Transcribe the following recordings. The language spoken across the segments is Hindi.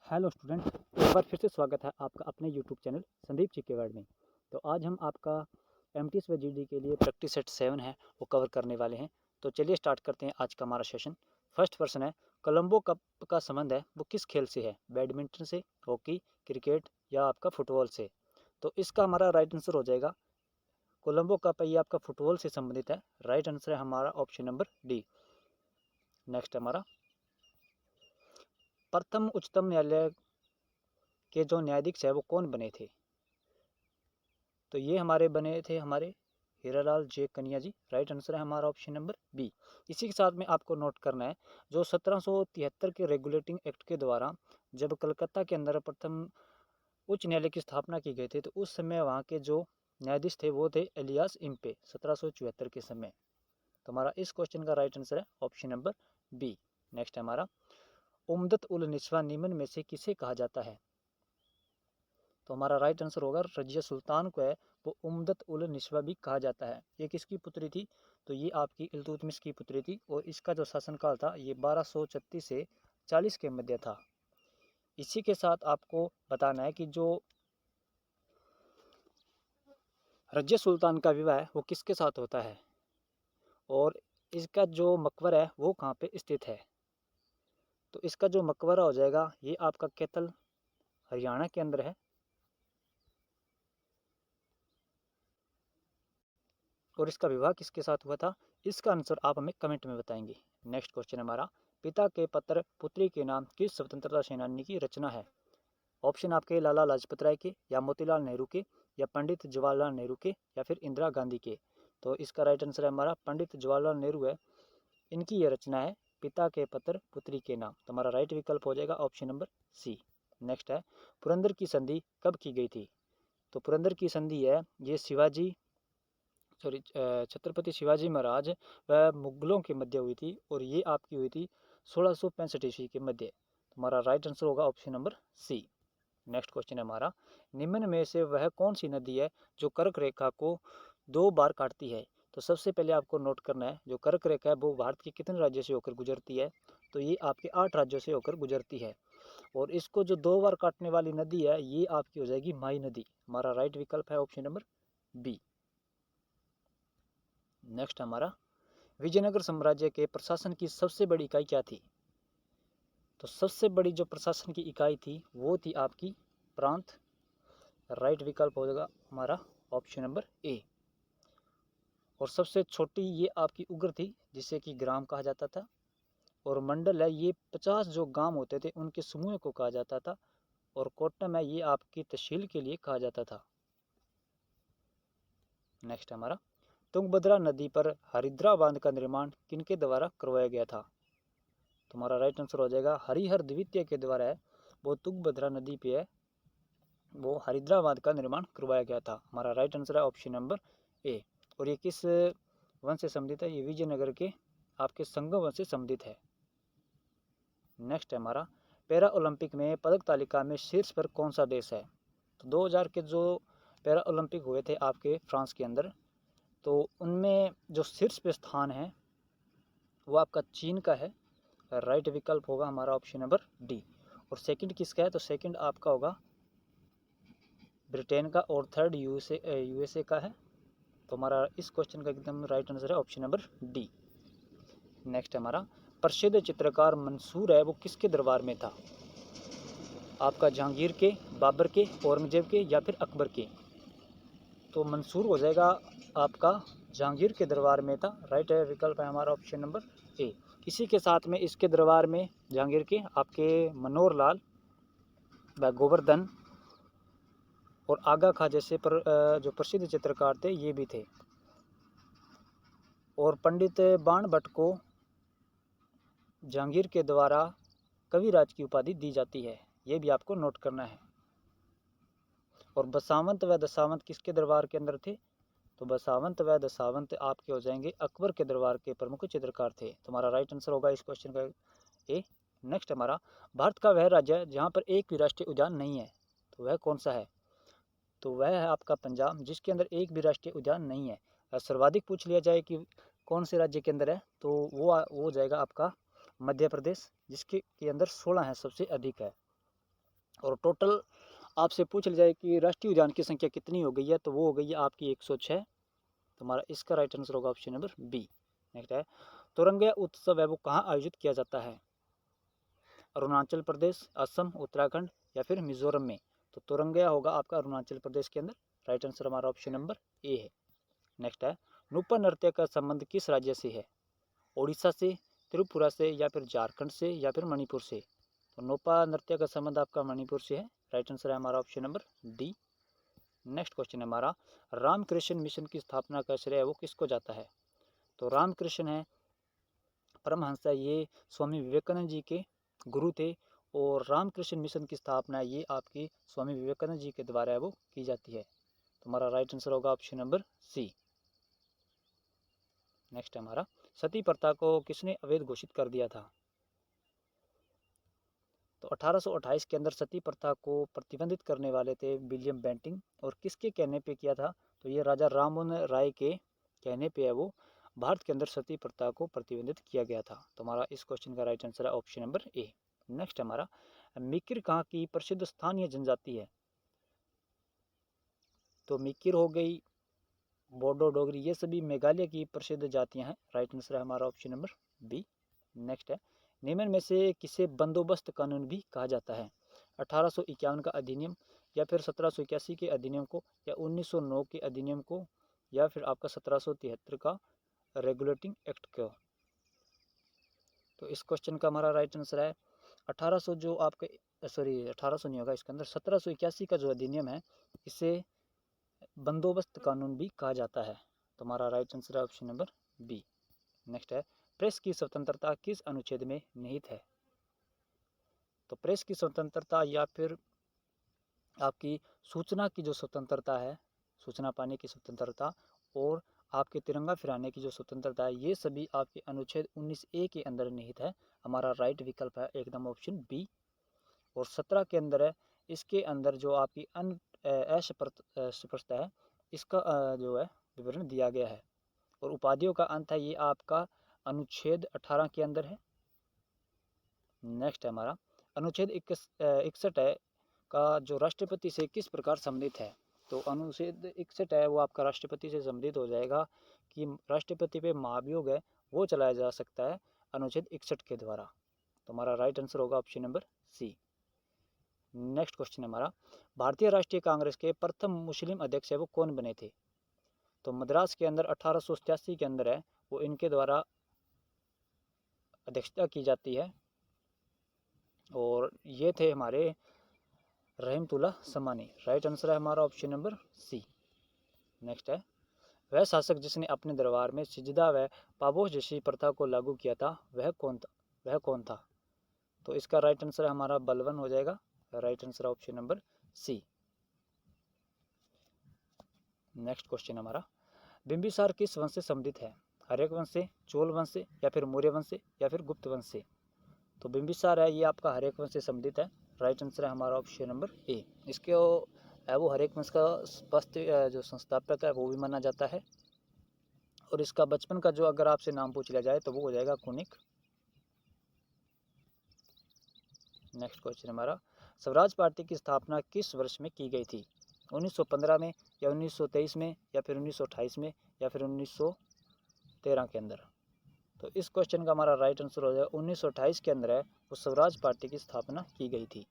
हेलो स्टूडेंट, एक बार फिर से स्वागत है आपका अपने YouTube channel Sandeep GK world में। तो आज हम आपका एमटीएस व जीडी के लिए प्रैक्टिस सेट 7 है वो कवर करने वाले हैं। तो चलिए स्टार्ट करते हैं आज का हमारा सेशन। फर्स्ट प्रश्न है, कोलंबो कप का संबंध है वो किस खेल से है? बैडमिंटन से, हॉकी, क्रिकेट या आपका फुटबॉल से? तो इसका हमारा राइट आंसर हो जाएगा कोलंबो कप है, ये आपका फुटबॉल से संबंधित है। राइट आंसर है हमारा ऑप्शन नंबर डी। नेक्स्ट हमारा, प्रथम उच्चतम न्यायालय के जो न्यायाधीश है वो कौन बने थे? तो ये हमारे बने थे हमारे हीरालाल जे कन्या जी। राइट आंसर है हमारा ऑप्शन नंबर बी। इसी के साथ में आपको नोट करना है, जो 1773 के रेगुलेटिंग एक्ट के द्वारा जब कलकत्ता के अंदर प्रथम उच्च न्यायालय की स्थापना की गई थी, तो उस समय वहाँ के जो न्यायाधीश थे वो थे इलियास इम्पे 1774 के समय। तो हमारा इस क्वेश्चन का राइट आंसर है ऑप्शन नंबर बी। नेक्स्ट हमारा, उम्दत उल निस्वा निम्न में से किसे कहा जाता है? तो हमारा राइट आंसर होगा रजिया सुल्तान को है वो उम्दत उल निस्वा भी कहा जाता है। ये किसकी पुत्री थी? तो ये आपकी इल्तुतमिश की पुत्री थी, और इसका जो शासनकाल था ये 1236 से 40 के मध्य था। इसी के साथ आपको बताना है कि जो रजिया सुल्तान का विवाह है वो किसके साथ होता है, और इसका जो मकबरा है वो कहाँ पे स्थित है? तो इसका जो मकबरा हो जाएगा ये आपका कैथल हरियाणा के अंदर है, और इसका विवाह किसके साथ हुआ था? इसका आंसर आप हमें कमेंट में बताएंगे। नेक्स्ट क्वेश्चन हमारा, पिता के पत्र पुत्री के नाम किस स्वतंत्रता सेनानी की रचना है? ऑप्शन आपके लाला लाजपत राय के, या मोतीलाल नेहरू के, या पंडित जवाहरलाल नेहरू के, या फिर इंदिरा गांधी के? तो इसका राइट आंसर है हमारा पंडित जवाहरलाल नेहरू है। इनकी ये रचना है पिता के पत्र पुत्री के नाम। तो हमारा राइट विकल्प हो जाएगा ऑप्शन नंबर सी। नेक्स्ट है, पुरंदर की संधि कब की गई थी? तो पुरंदर की संधि है ये छत्रपति शिवाजी महाराज व मुगलों के मध्य हुई थी, और ये आपकी हुई थी 1665 ईस्वी के मध्य। हमारा राइट आंसर होगा option number C. Next question है हमारा, निम्न में से वह कौन सी नदी है जो कर्क रेखा को 2 बार काटती है? तो सबसे पहले आपको नोट करना है, जो कर्क रेखा है वो भारत के कितने राज्यों से होकर गुजरती है? तो ये आपके 8 राज्यों से होकर गुजरती है, और इसको जो 2 बार काटने वाली नदी है ये आपकी हो जाएगी माई नदी। हमारा राइट विकल्प है ऑप्शन नंबर बी। नेक्स्ट हमारा, विजयनगर साम्राज्य के प्रशासन की सबसे बड़ी इकाई क्या थी? तो सबसे बड़ी जो प्रशासन की इकाई थी वो थी आपकी प्रांत। राइट विकल्प हो जाएगा हमारा ऑप्शन नंबर ए। और सबसे छोटी ये आपकी उग्र थी, जिसे कि ग्राम कहा जाता था। और मंडल है ये 50 जो गांव होते थे उनके समूह को कहा जाता था। और कोट्टम है ये आपकी तहसील के लिए कहा जाता था। नेक्स्ट हमारा, तुंगभद्रा नदी पर हरिद्रा बांध का निर्माण किनके द्वारा करवाया गया था? तुम्हारा राइट आंसर हो जाएगा हरिहर द्वितीय के द्वारा है, वो तुंगभद्रा नदी पे है वो हरिद्रा बांध का निर्माण करवाया गया था। हमारा राइट आंसर है ऑप्शन नंबर ए। और ये किस वन से संबंधित है? ये विजयनगर के आपके संगम वन से संबंधित है। नेक्स्ट है हमारा, पैरा ओलंपिक में पदक तालिका में शीर्ष पर कौन सा देश है? तो 2000 के जो पैरा ओलंपिक हुए थे आपके फ्रांस के अंदर, तो उनमें जो शीर्ष पे स्थान है वो आपका चीन का है। राइट विकल्प होगा हमारा ऑप्शन नंबर डी। और सेकंड किसका है? तो सेकंड आपका होगा ब्रिटेन का, और थर्ड यूएसए का है। तो हमारा इस क्वेश्चन का एकदम राइट आंसर है ऑप्शन नंबर डी। नेक्स्ट हमारा, प्रसिद्ध चित्रकार मंसूर है वो किसके दरबार में था? आपका जहांगीर के, बाबर के, औरंगजेब के, या फिर अकबर के? तो मंसूर हो जाएगा आपका जहांगीर के दरबार में था। राइट है विकल्प है हमारा ऑप्शन नंबर ए। इसी के साथ में इसके दरबार में जहांगीर के आपके मनोहर लाल व गोवर्धन और आगा खां जैसे जो प्रसिद्ध चित्रकार थे ये भी थे। और पंडित बाण भट्ट को जहांगीर के द्वारा कविराज की उपाधि दी जाती है, ये भी आपको नोट करना है। और बसावंत व दशावंत किसके दरबार के अंदर थे? तो बसावंत व दशावंत आपके हो जाएंगे अकबर के दरबार के प्रमुख चित्रकार थे। तुम्हारा राइट आंसर होगा इस क्वेश्चन का ए। नेक्स्ट हमारा, भारत का वह राज्य जहाँ पर एक भी राष्ट्रीय उद्यान नहीं है, तो वह कौन सा है? तो वह है आपका पंजाब, जिसके अंदर एक भी राष्ट्रीय उद्यान नहीं है। सर्वाधिक पूछ लिया जाए कि कौन से राज्य के अंदर है, तो वो जाएगा आपका मध्य प्रदेश, जिसके के अंदर 16 है, सबसे अधिक है। और टोटल आपसे पूछ लिया जाए कि राष्ट्रीय उद्यान की संख्या कितनी हो गई है, तो वो हो गई है आपकी 106। तो हमारा इसका राइट आंसर होगा ऑप्शन नंबर बी। नेक्स्ट है, तुरंगिया उत्सव है वो कहाँ आयोजित किया जाता है? अरुणाचल प्रदेश, असम, उत्तराखंड या फिर मिजोरम में? तो तुरंगिया होगा आपका अरुणाचल प्रदेश के अंदर। राइट आंसर हमारा ऑप्शन नंबर ए है। नेक्स्ट है, नुप्पा नृत्य का संबंध किस राज्य से है? ओडिशा से, त्रिपुरा से या फिर झारखंड से या फिर मणिपुर से? तो नुप्पा नृत्य का संबंध आपका मणिपुर से है। राइट आंसर है हमारा option number D. Next question है हमारा, रामकृष्ण मिशन की स्थापना का श्रेय वो किसको जाता है? तो रामकृष्ण है परमहंस है, ये स्वामी विवेकानंद जी के गुरु थे और रामकृष्ण मिशन की स्थापना ये आपकी स्वामी विवेकानंद जी के द्वारा वो की जाती है। तो हमारा राइट आंसर होगा ऑप्शन नंबर सी। नेक्स्ट है हमारा, सती प्रथा को किसने अवैध घोषित कर दिया था? तो 1828 के अंदर सती प्रथा को प्रतिबंधित करने वाले थे विलियम बेंटिंग, और किसके कहने पे किया था? तो ये राजा राममोहन राय के कहने पे है वो भारत के अंदर सती प्रथा को प्रतिबंधित किया गया था। तो हमारा इस क्वेश्चन का राइट आंसर है ऑप्शन नंबर ए। नेक्स्ट हमारा, मिकिर कहाँ की प्रसिद्ध स्थानीय जनजाति है? तो मिकिर हो गई, बोडो, डोगरी, ये सभी मेघालय की प्रसिद्ध जातियां हैं। राइट आंसर है हमारा ऑप्शन नंबर बी। नेक्स्ट है, निम्न में से किसे बंदोबस्त कानून भी कहा जाता है? 1851 का अधिनियम या फिर 1781 के अधिनियम को या 1909 के अधिनियम को या फिर आपका 1773 का रेगुलेटिंग एक्ट को? तो इस क्वेश्चन का हमारा राइट आंसर है 1800 जो आपके, सॉरी 1800 नहीं होगा इसके अंदर, 1781 का जो अधिनियम है इसे बंदोबस्त कानून भी कहा जाता है। तो हमारा राइट आंसर है ऑप्शन नंबर बी। नेक्स्ट है, प्रेस की स्वतंत्रता किस अनुच्छेद में निहित है? तो प्रेस की स्वतंत्रता या फिर आपकी सूचना की जो स्वतंत्रता है, सूचना पाने की स्वतंत्रता और आपके तिरंगा फहराने की जो स्वतंत्रता है, ये सभी आपके अनुच्छेद 19A के अंदर निहित है। हमारा राइट विकल्प है एकदम ऑप्शन बी। और 17 के अंदर है, इसके अंदर जो आपकी अस्पृश्यता है इसका जो है विवरण दिया गया है। और उपाधियों का अंत है ये आपका अनुच्छेद 18 के अंदर है। नेक्स्ट है हमारा, अनुच्छेद 61 है का जो राष्ट्रपति से किस प्रकार संबंधित है? तो अनुच्छेद 61 है वो आपका राष्ट्रपति से संबंधित हो जाएगा कि राष्ट्रपति पे महाभियोग है वो चलाया जा सकता है अनुच्छेद 61 के द्वारा। तो हमारा राइट आंसर होगा option number C. Next question है हमारा, भारतीय राष्ट्रीय कांग्रेस के प्रथम मुस्लिम अध्यक्ष है वो कौन बने थे? तो मद्रास के अंदर 1887 के अंदर है वो इनके द्वारा अध्यक्षता की जाती है और ये थे हमारे रहमतुल्लाह समानी। राइट आंसर है हमारा ऑप्शन नंबर सी। नेक्स्ट है, वह शासक जिसने अपने दरबार में सिजदा व पाबोश जैसी प्रथा को लागू किया था वह कौन था? तो इसका राइट आंसर हमारा बलवन हो जाएगा। Right answer option number C. Next question हमारा, बिंबिसार किस वंश से संबंधित है? हर्यक वंश से, चोल वंश से या फिर मौर्य वंश से या फिर गुप्त वंश से? तो बिंबिसार है ये आपका हर्यक वंश से संबंधित है। राइट आंसर है हमारा ऑप्शन नंबर ए। इसके वो हर्यक वंश का स्पष्ट जो संस्थापक है वो भी माना जाता है। और इसका बचपन का जो अगर आपसे नाम पूछ लिया जाए तो वो हो जाएगा कुनिक। नेक्स्ट क्वेश्चन हमारा, स्वराज पार्टी की स्थापना किस वर्ष में की गई थी? 1915 में या 1923 में या फिर 1928 में या फिर 1913 के अंदर? तो इस क्वेश्चन का हमारा राइट आंसर हो जाएगा 1928 के अंदर है वो स्वराज पार्टी की स्थापना की गई थी।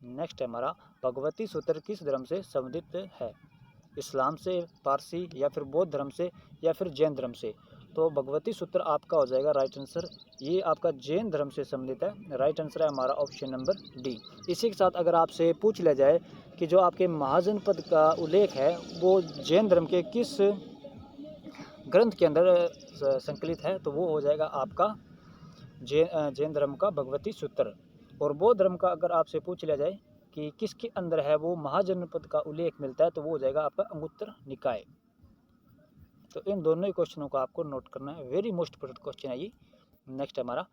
नेक्स्ट है हमारा, भगवती सूत्र किस धर्म से संबंधित है? इस्लाम से, पारसी या फिर बौद्ध धर्म से या फिर जैन धर्म से? तो भगवती सूत्र आपका हो जाएगा राइट आंसर, ये आपका जैन धर्म से संबंधित है। राइट आंसर है हमारा ऑप्शन नंबर डी। इसी के साथ अगर आपसे पूछ लिया जाए कि जो आपके महाजनपद का उल्लेख है वो जैन धर्म के किस ग्रंथ के अंदर संकलित है, तो वो हो जाएगा आपका जैन धर्म का भगवती सूत्र। और बौद्ध धर्म का अगर आपसे पूछ लिया जाए कि किसके अंदर है वो महाजनपद का उल्लेख मिलता है, तो वो हो जाएगा आपका अंगुत्तर निकाय। तो इन दोनों ही क्वेश्चनों को आपको नोट करना है, वेरी मोस्ट इंपोर्टेंट क्वेश्चन है ये। नेक्स्ट हमारा,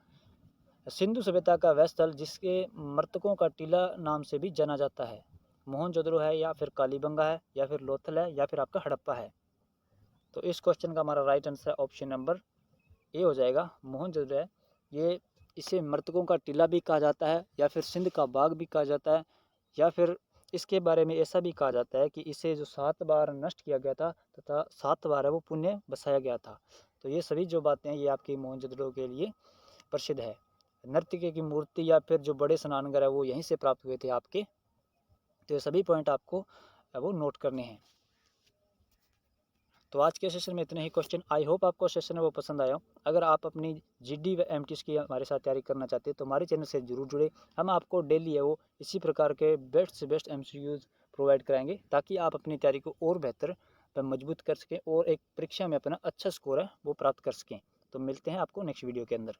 सिंधु सभ्यता का वह स्थल जिसके मृतकों का टीला नाम से भी जाना जाता है, मोहनजोदड़ो है या फिर कालीबंगा है या फिर लोथल है या फिर आपका हड़प्पा है? तो इस क्वेश्चन का हमारा right answer option number A हो जाएगा, मोहनजोदड़ो है। ये इसे मृतकों का टीला भी कहा जाता है, या फिर सिंध का बाग भी कहा जाता है, या फिर इसके बारे में ऐसा भी कहा जाता है कि इसे जो 7 बार नष्ट किया गया था तथा 7 बार है वो पुण्य बसाया गया था। तो ये सभी जो बातें हैं ये आपकी मोहनजोदड़ो के लिए प्रसिद्ध है। नर्तकी की मूर्ति या फिर जो बड़े स्नानघर है वो यहीं से प्राप्त हुए थे आपके। तो ये सभी पॉइंट आपको वो नोट करने हैं। तो आज के सेशन में इतने ही क्वेश्चन। आई होप आपको सेशन है वो पसंद आया हो। अगर आप अपनी जीडी व एमटीएस की हमारे साथ तैयारी करना चाहते हैं तो हमारे चैनल से जरूर जुड़े। हम आपको डेली है वो इसी प्रकार के बेस्ट से बेस्ट एमसीक्यूज प्रोवाइड कराएंगे ताकि आप अपनी तैयारी को और बेहतर व मजबूत कर सकें और एक परीक्षा में अपना अच्छा स्कोर है वो प्राप्त कर सकें। तो मिलते हैं आपको नेक्स्ट वीडियो के अंदर।